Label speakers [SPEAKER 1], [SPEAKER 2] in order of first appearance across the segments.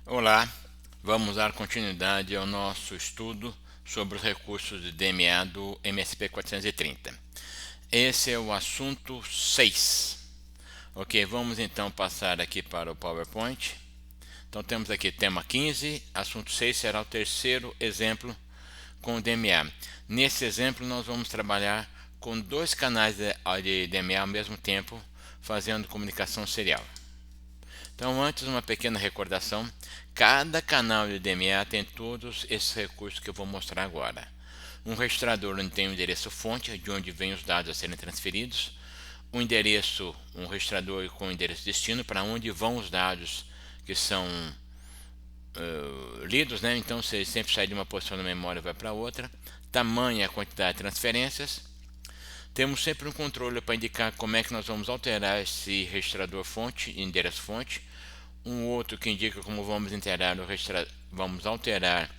[SPEAKER 1] Olá, vamos dar continuidade ao nosso estudo sobre os recursos de DMA do MSP430. Esse é o assunto 6. Ok, vamos então passar aqui para o PowerPoint. Então temos aqui tema 15, assunto 6 será o terceiro exemplo com o DMA. Nesse exemplo nós vamos trabalhar com dois canais de DMA ao mesmo tempo, fazendo comunicação serial. Então, antes, uma pequena recordação: cada canal de DMA tem todos esses recursos que eu vou mostrar agora. Um registrador onde tem o endereço fonte, de onde vêm os dados a serem transferidos. Um registrador com endereço destino, para onde vão os dados que são lidos, né? Então, se ele sempre sai de uma posição na memória e vai para outra. Tamanho e a quantidade de transferências. Temos sempre um controle para indicar como é que nós vamos alterar esse registrador fonte, endereço fonte. Um outro que indica como vamos alterar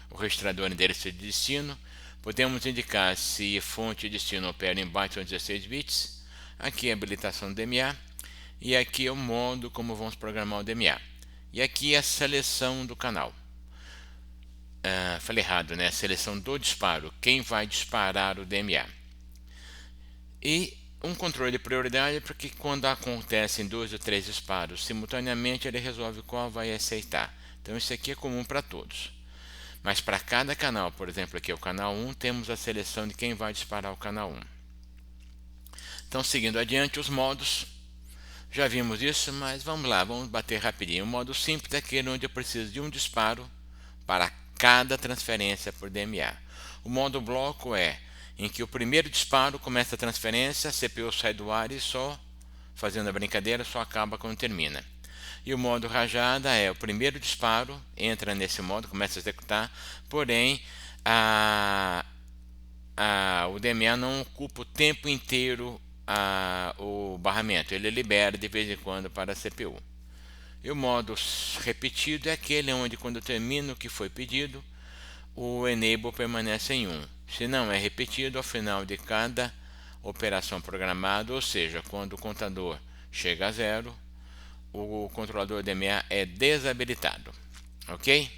[SPEAKER 1] o registrador endereço de destino. Podemos indicar se fonte e destino opera em bytes ou 16 bits. Aqui é a habilitação do DMA. E aqui é o modo como vamos programar o DMA. E aqui é a seleção do canal. Falei errado, né? A seleção do disparo. Quem vai disparar o DMA. E um controle de prioridade, porque quando acontecem 2 ou 3 disparos simultaneamente, ele resolve qual vai aceitar. Então isso aqui é comum para todos. Mas para cada canal, por exemplo, aqui é o canal 1, temos a seleção de quem vai disparar o canal 1. Então, seguindo adiante, os modos. Já vimos isso, mas vamos lá, vamos bater rapidinho. O modo simples é aquele onde eu preciso de um disparo para cada transferência por DMA. O modo bloco é em que o primeiro disparo começa a transferência, a CPU sai do ar e só, fazendo a brincadeira, só acaba quando termina. E o modo rajada é o primeiro disparo, entra nesse modo, começa a executar, porém o DMA não ocupa o tempo inteiro o barramento, ele libera de vez em quando para a CPU. E o modo repetido é aquele onde, quando termina o que foi pedido, o enable permanece em 1. Se não é repetido ao final de cada operação programada, ou seja, quando o contador chega a 0, o controlador DMA é desabilitado. Ok?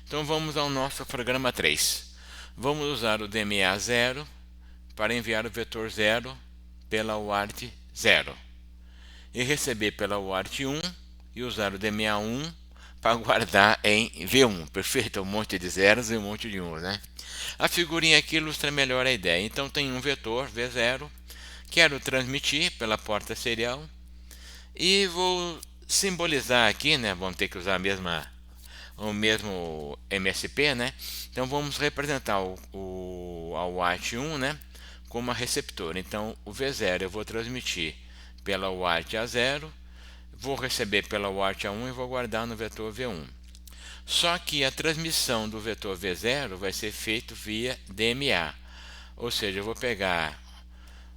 [SPEAKER 1] Então vamos ao nosso programa 3. Vamos usar o DMA 0 para enviar o vetor 0 pela UART 0 e receber pela UART 1 e usar o DMA 1 para guardar em V1. Perfeito? Um monte de zeros e um monte de 1, né? A figurinha aqui ilustra melhor a ideia. Então tem um vetor V0, quero transmitir pela porta serial e vou simbolizar aqui, né? Vamos ter que usar o mesmo MSP, né? Então vamos representar a UART 1, né, como a receptora. Então o V0 eu vou transmitir pela UART A0, vou receber pela UART A1 e vou guardar no vetor V1. Só que a transmissão do vetor V0 vai ser feita via DMA, ou seja, eu vou pegar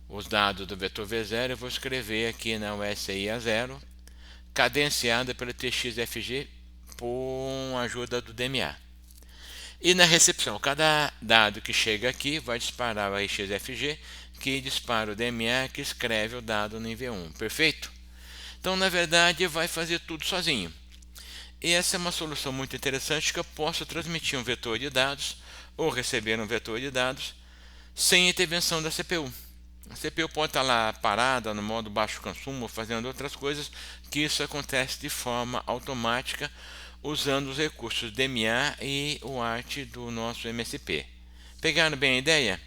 [SPEAKER 1] os dados do vetor V0 e vou escrever aqui na USI A0, cadenciada pelo TXFG com a ajuda do DMA. E na recepção, cada dado que chega aqui vai disparar o RxFG, que dispara o DMA, que escreve o dado no NV1. Perfeito? Então, na verdade, vai fazer tudo sozinho. E essa é uma solução muito interessante, que eu posso transmitir um vetor de dados ou receber um vetor de dados sem intervenção da CPU. A CPU pode estar lá parada no modo baixo consumo, fazendo outras coisas, que isso acontece de forma automática usando os recursos DMA e o ART do nosso MSP. Pegaram bem a ideia?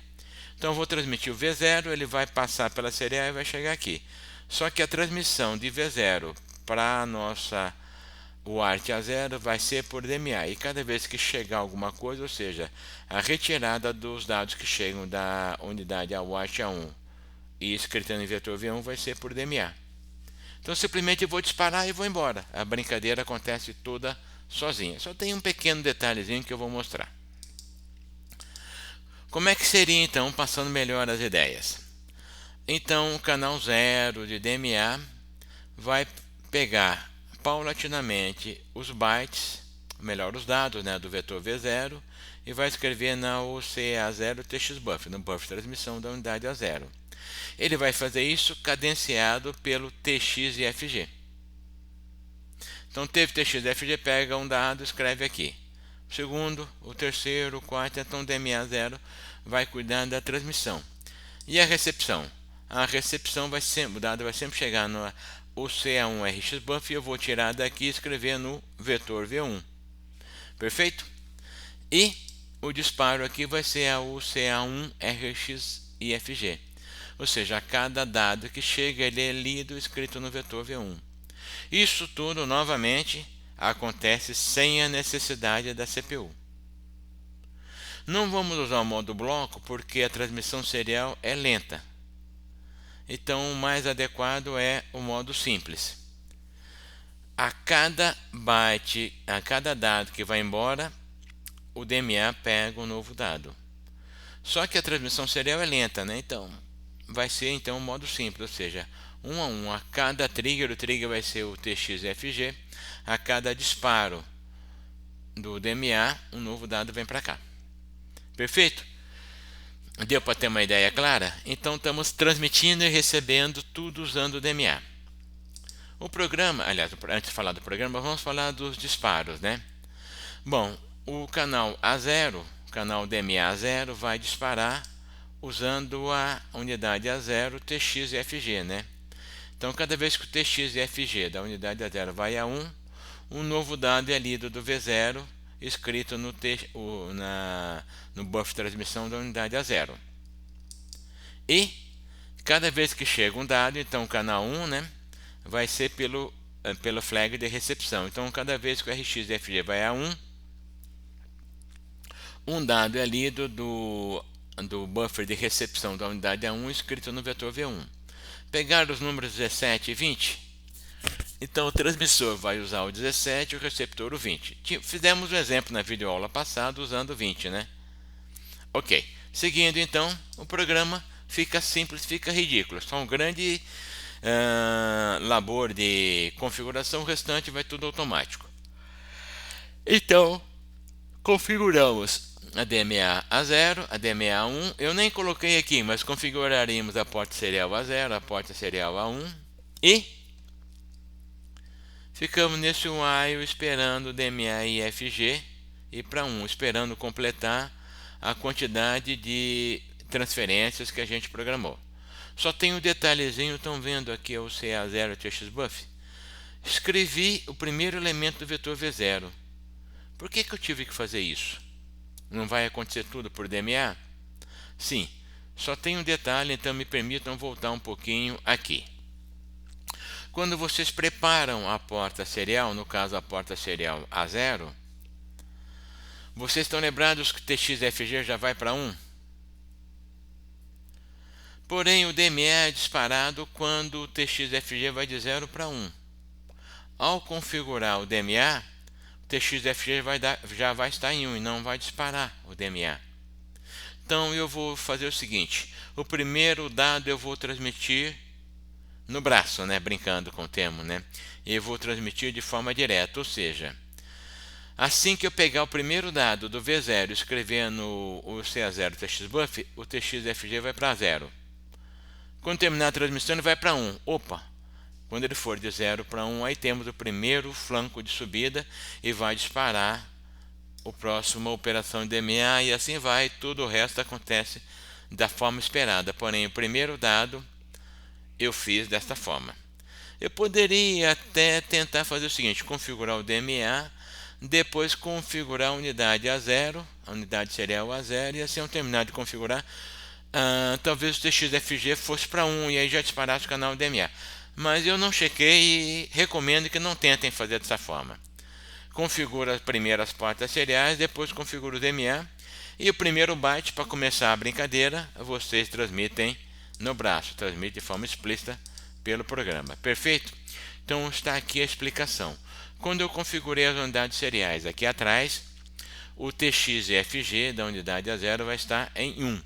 [SPEAKER 1] Então eu vou transmitir o V0, ele vai passar pela serial e vai chegar aqui. Só que a transmissão de V0 para a nossa UART A0 vai ser por DMA. E cada vez que chegar alguma coisa, ou seja, a retirada dos dados que chegam da unidade UART A1 e escrita no vetor V1 vai ser por DMA. Então simplesmente eu vou disparar e vou embora. A brincadeira acontece toda sozinha. Só tem um pequeno detalhezinho que eu vou mostrar. Como é que seria então, passando melhor as ideias? Então o canal 0 de DMA vai pegar paulatinamente os bytes, melhor os dados, né, do vetor V0 e vai escrever na UCA0 TXBuffer, no buffer de transmissão da unidade A0. Ele vai fazer isso cadenciado pelo TXFG. Então teve TXFG, pega um dado, escreve aqui. O segundo, o terceiro, o quarto, então o DMA0 vai cuidar da transmissão. E a recepção? A recepção vai sempre, o dado vai sempre chegar no OCA1 RxBuff e eu vou tirar daqui e escrever no vetor V1. Perfeito? E o disparo aqui vai ser a OCA1 RxIFG. Ou seja, a cada dado que chega ele é lido e escrito no vetor V1. Isso tudo, novamente, acontece sem a necessidade da CPU. Não vamos usar o modo bloco porque a transmissão serial é lenta. Então, o mais adequado é o modo simples. A cada byte, a cada dado que vai embora, o DMA pega um novo dado. Só que a transmissão serial é lenta, né? Então, vai ser então o modo simples, ou seja, um a um. A cada trigger, o trigger vai ser o TXFG. A cada disparo do DMA, um novo dado vem para cá. Perfeito? Deu para ter uma ideia clara? Então estamos transmitindo e recebendo tudo usando o DMA. O programa, aliás, antes de falar do programa, vamos falar dos disparos, né? Bom, o canal A0, o canal DMA A0 vai disparar usando a unidade A0 TXFG, né? Então cada vez que o TXFG da unidade A0 vai a 1, um novo dado é lido do V0 escrito no buffer de transmissão da unidade A0. E cada vez que chega um dado, então o canal 1, né, vai ser pelo flag de recepção. Então cada vez que o RxFG vai a 1, um dado é lido do buffer de recepção da unidade A1 escrito no vetor V1. Pegar os números 17 e 20, então o transmissor vai usar o 17 e o receptor o 20. Fizemos um exemplo na videoaula passada usando o 20, né? Ok. Seguindo então, o programa fica simples, fica ridículo. Só um grande labor de configuração, o restante vai tudo automático. Então, configuramos a DMA A0, a DMA A1. Eu nem coloquei aqui, mas configuraríamos a porta serial A0, a porta serial A1 e ficamos nesse while esperando o DMA IFG ir para 1, esperando completar a quantidade de transferências que a gente programou. Só tem um detalhezinho, estão vendo aqui o CA0 TXBuff? Escrevi o primeiro elemento do vetor V0. Por que eu tive que fazer isso? Não vai acontecer tudo por DMA? Sim, só tem um detalhe, então me permitam voltar um pouquinho aqui. Quando vocês preparam a porta serial, no caso a porta serial A0, vocês estão lembrados que o TXFG já vai para 1? Porém, o DMA é disparado quando o TXFG vai de 0 para 1. Ao configurar o DMA, o TXFG já vai estar em 1 e não vai disparar o DMA. Então eu vou fazer o seguinte, o primeiro dado eu vou transmitir no braço, né, brincando com o termo, né? Eu vou transmitir de forma direta, ou seja, assim que eu pegar o primeiro dado do V0 e escrever no CA0 TXBuff, o TXFG vai para 0. Quando terminar a transmissão ele vai para 1. Opa! Quando ele for de 0 para 1, aí temos o primeiro flanco de subida e vai disparar a próxima operação de DMA e assim vai, tudo o resto acontece da forma esperada. Porém, o primeiro dado eu fiz desta forma. Eu poderia até tentar fazer o seguinte, configurar o DMA, depois configurar a unidade A0, a unidade serial A0, e assim eu terminar de configurar, talvez o TXFG fosse para 1 e aí já disparasse o canal DMA. Mas eu não chequei e recomendo que não tentem fazer dessa forma. Configura primeiro as portas seriais, depois configura o DMA e o primeiro byte, para começar a brincadeira, vocês transmitem no braço, transmite de forma explícita pelo programa. Perfeito? Então está aqui a explicação. Quando eu configurei as unidades seriais aqui atrás, o TXFG da unidade A0 vai estar em 1.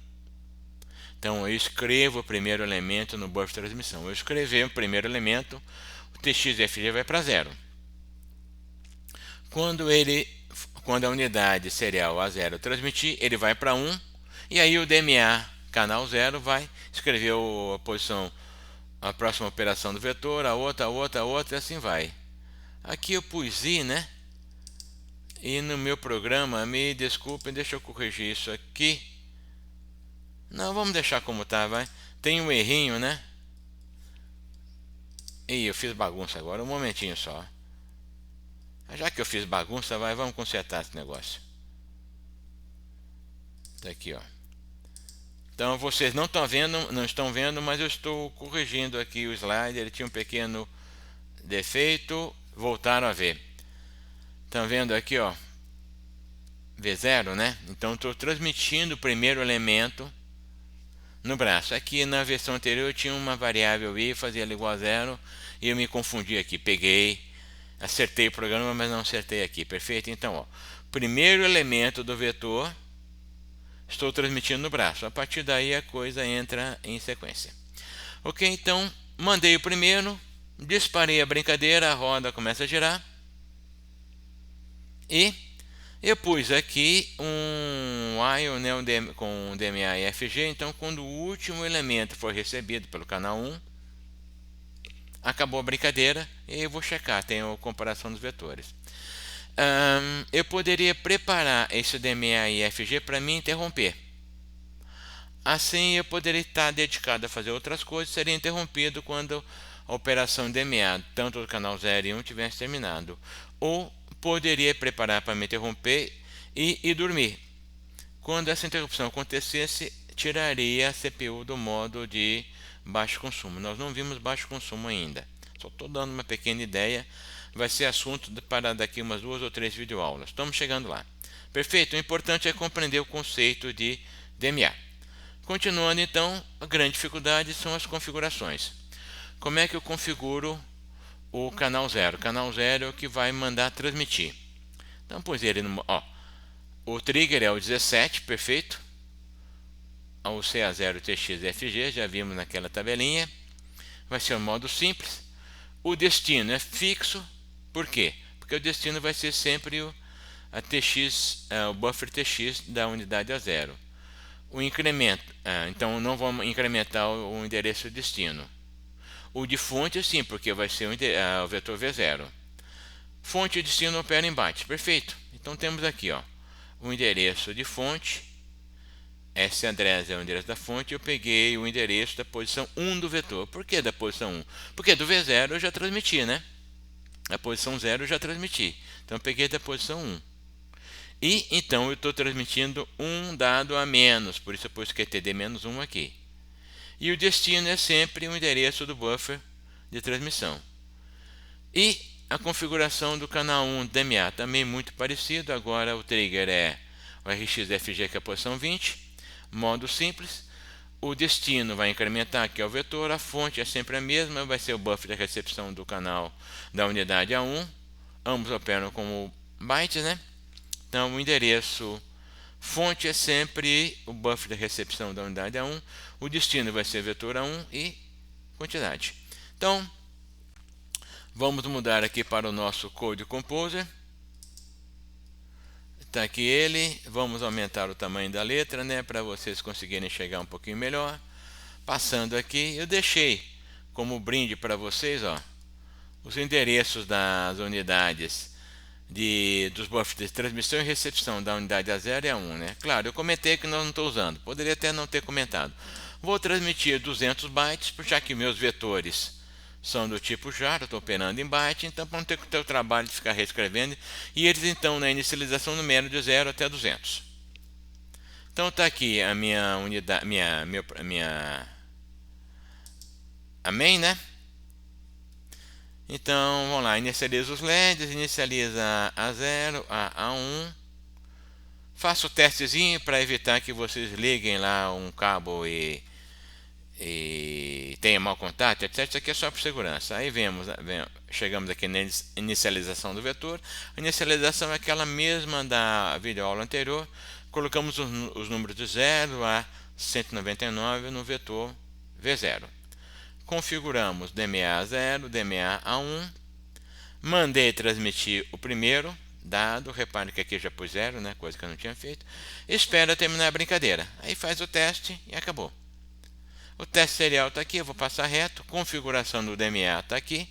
[SPEAKER 1] Então eu escrevo o primeiro elemento no buffer de transmissão. Eu escrevi o primeiro elemento, o TXFG vai para 0. Quando a unidade serial A0 transmitir, ele vai para 1, e aí o DMA canal 0 vai escrever a posição, a próxima operação do vetor, a outra, e assim vai. Aqui eu pus I, né? E no meu programa, me desculpem, deixa eu corrigir isso aqui. Não, vamos deixar como tá, vai. Tem um errinho, né? Ih, eu fiz bagunça agora, um momentinho só. Já que eu fiz bagunça, vamos consertar esse negócio. Tá aqui, ó. Então vocês não estão vendo, mas eu estou corrigindo aqui o slide. Ele tinha um pequeno defeito, voltaram a ver. Estão vendo aqui, ó, V0, né? Então estou transmitindo o primeiro elemento no braço. Aqui na versão anterior eu tinha uma variável I, fazia ela igual a 0, e eu me confundi aqui. Acertei o programa, mas não acertei aqui. Perfeito? Então, ó, primeiro elemento do vetor, estou transmitindo no braço. A partir daí a coisa entra em sequência. Ok, então mandei o primeiro, disparei a brincadeira, a roda começa a girar. E eu pus aqui um while, né, com DMA e FG. Então, quando o último elemento for recebido pelo canal 1, acabou a brincadeira e eu vou checar, tem a comparação dos vetores. Eu poderia preparar esse DMA e FG para me interromper. Assim eu poderia estar dedicado a fazer outras coisas, seria interrompido quando a operação DMA, tanto do canal 0 e 1, tivesse terminado. Ou poderia preparar para me interromper e dormir. Quando essa interrupção acontecesse, tiraria a CPU do modo de baixo consumo. Nós não vimos baixo consumo ainda. Só estou dando uma pequena ideia. Vai ser assunto para daqui umas 2 ou 3 videoaulas. Estamos chegando lá. Perfeito? O importante é compreender o conceito de DMA. Continuando então, a grande dificuldade são as configurações. Como é que eu configuro o canal 0? O canal 0 é o que vai mandar transmitir. Então, pus ele no... Ó, o trigger é o 17, perfeito. O CA0TXFG, já vimos naquela tabelinha. Vai ser o modo simples. O destino é fixo. Por quê? Porque o destino vai ser sempre o buffer TX da unidade A0. O incremento, então não vamos incrementar o endereço destino. O de fonte sim, porque vai ser o vetor V0. Fonte e destino opera em bytes, perfeito. Então temos aqui, ó, o endereço de fonte. Esse address é o endereço da fonte. Eu peguei o endereço da posição 1 do vetor. Por que da posição 1? Porque do V0 eu já transmiti, né? A posição 0 eu já transmiti. Então eu peguei da posição 1. E então eu estou transmitindo um dado a menos, por isso eu pus QTD-1 aqui. E o destino é sempre o endereço do buffer de transmissão. E a configuração do canal 1 DMA também muito parecido. Agora o trigger é o RxFG, que é a posição 20, modo simples. O destino vai incrementar, que é o vetor. A fonte é sempre a mesma, vai ser o buffer de recepção do canal da unidade A1. Ambos operam como bytes, né? Então, o endereço fonte é sempre o buffer de recepção da unidade A1. O destino vai ser vetor A1 e quantidade. Então, vamos mudar aqui para o nosso Code Composer. Está aqui ele. Vamos aumentar o tamanho da letra, né, para vocês conseguirem chegar um pouquinho melhor. Passando aqui, eu deixei como brinde para vocês, ó, os endereços das unidades dos buffers de transmissão e recepção da unidade A0 e A1, né? Claro, eu comentei que não estou usando, poderia até não ter comentado. Vou transmitir 200 bytes, já que meus vetores são do tipo jar, eu estou operando em byte, então para não ter o trabalho de ficar reescrevendo, e eles então na inicialização numeram de 0 até 200. Então está aqui a minha unidade, a main, né? Então, vamos lá, inicializa os LEDs, inicializa a 0, a 1. Faço o testezinho para evitar que vocês liguem lá um cabo e tenha mau contato, etc. Isso aqui é só por segurança. Aí chegamos aqui na inicialização do vetor. A inicialização é aquela mesma da videoaula anterior. Colocamos os números de 0 a 199 no vetor V0. Configuramos DMA 0, DMA A1, mandei transmitir o primeiro dado, repare que aqui já pus 0, né, coisa que eu não tinha feito, espera terminar a brincadeira, aí faz o teste e acabou. O teste serial está aqui, eu vou passar reto, configuração do DMA está aqui,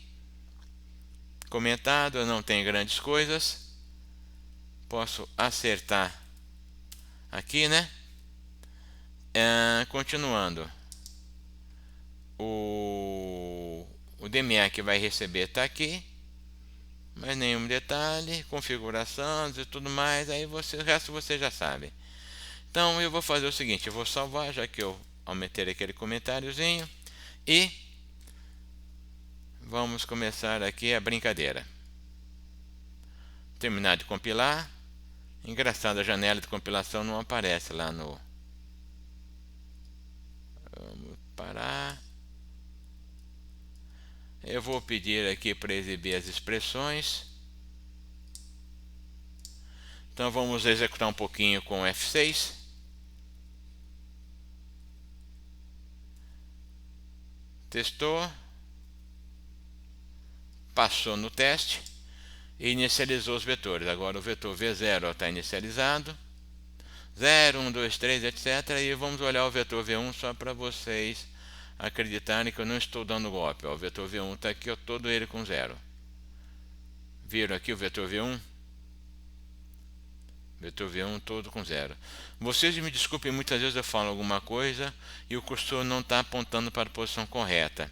[SPEAKER 1] comentado, não tem grandes coisas. Posso acertar aqui, né? Continuando, o DMA que vai receber está aqui, mas nenhum detalhe, configurações e tudo mais, aí o resto você já sabe. Então eu vou fazer o seguinte, eu vou salvar, já que eu aumentei aquele comentáriozinho, e vamos começar aqui a brincadeira. Terminar de compilar. Engraçado, a janela de compilação não aparece lá no... Vamos parar. Eu vou pedir aqui para exibir as expressões. Então vamos executar um pouquinho com F6. Testou. Passou no teste. E inicializou os vetores. Agora o vetor V0 está inicializado. 0, 1, 2, 3, etc. E vamos olhar o vetor V1 só para vocês acreditarem que eu não estou dando golpe. Ó, o vetor V1 está aqui, todo ele com 0. Viram aqui o vetor V1? Vetor V1 todo com 0. Vocês me desculpem, muitas vezes eu falo alguma coisa e o cursor não está apontando para a posição correta.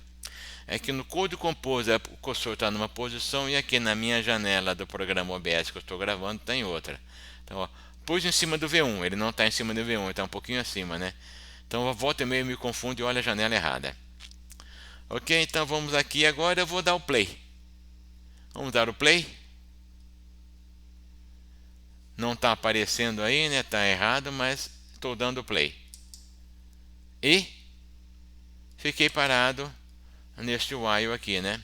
[SPEAKER 1] É que no Code Composer o cursor está numa posição e aqui na minha janela do programa OBS que eu estou gravando está em outra. Então, ó, pus em cima do V1, ele não está em cima do V1, ele está um pouquinho acima, né? Então, eu volta e meio me confundo e olha a janela errada. Ok, então vamos aqui agora, eu vou dar o play. Vamos dar o play. Não está aparecendo aí, né? Está errado, mas estou dando play. E fiquei parado neste while aqui, né?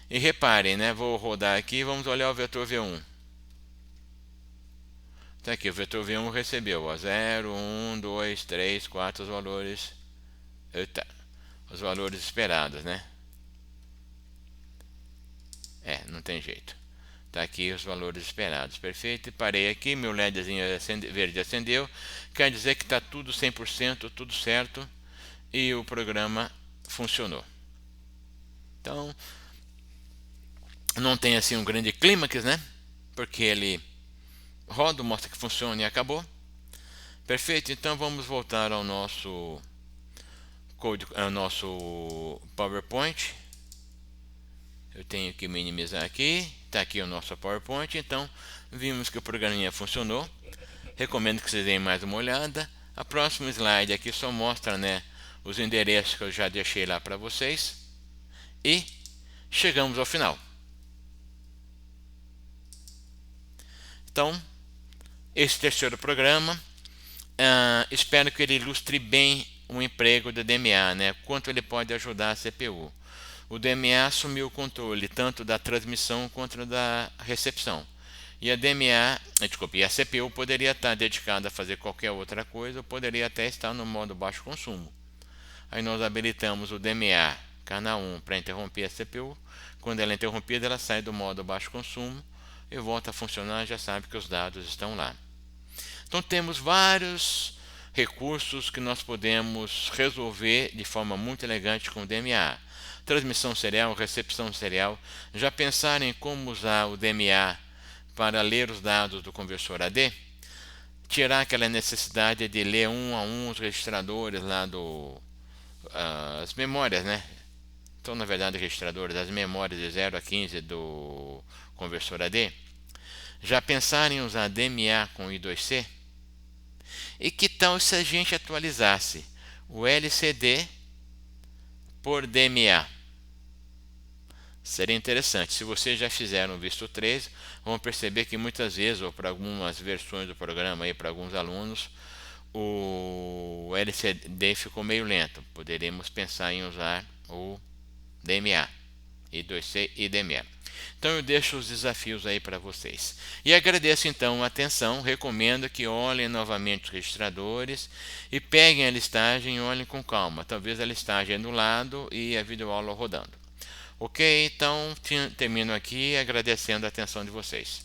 [SPEAKER 1] E reparem, né? Vou rodar aqui, vamos olhar o vetor V1. Tá aqui, o vetor V1 recebeu, ó, 0, 1, 2, 3, 4 os valores. Eita, os valores esperados, né? Não tem jeito. Tá aqui os valores esperados, perfeito. E parei aqui, meu LEDzinho verde acendeu. Quer dizer que está tudo 100%, tudo certo. E o programa funcionou. Então, não tem assim um grande clímax, né? Porque ele roda, mostra que funciona e acabou. Perfeito, então vamos voltar ao nosso code, ao nosso PowerPoint. Eu tenho que minimizar aqui. Está aqui o nosso PowerPoint. Então, vimos que o programinha funcionou. Recomendo que vocês deem mais uma olhada. A próxima slide aqui só mostra, né, os endereços que eu já deixei lá para vocês. E chegamos ao final. Então, esse terceiro programa, espero que ele ilustre bem o emprego do DMA, né? Quanto ele pode ajudar a CPU. O DMA assumiu o controle tanto da transmissão quanto da recepção. E a a CPU poderia estar dedicada a fazer qualquer outra coisa, ou poderia até estar no modo baixo consumo. Aí nós habilitamos o DMA canal 1 para interromper a CPU. Quando ela é interrompida, ela sai do modo baixo consumo e volta a funcionar, já sabe que os dados estão lá. Então temos vários recursos que nós podemos resolver de forma muito elegante com o DMA. Transmissão serial, recepção serial. Já pensaram em como usar o DMA para ler os dados do conversor AD? Tirar aquela necessidade de ler um a um os registradores lá as memórias, né? Então, na verdade, registradores das memórias de 0 a 15 do conversor AD. Já pensaram em usar DMA com I2C? E que tal se a gente atualizasse o LCD por DMA? Seria interessante. Se vocês já fizeram o visto 3, vão perceber que muitas vezes, ou para algumas versões do programa, para alguns alunos, o LCD ficou meio lento. Poderíamos pensar em usar o DMA, I2C e DMA. Então eu deixo os desafios aí para vocês. E agradeço então a atenção, recomendo que olhem novamente os registradores e peguem a listagem e olhem com calma. Talvez a listagem é do lado e a videoaula rodando. Ok? Então termino aqui agradecendo a atenção de vocês.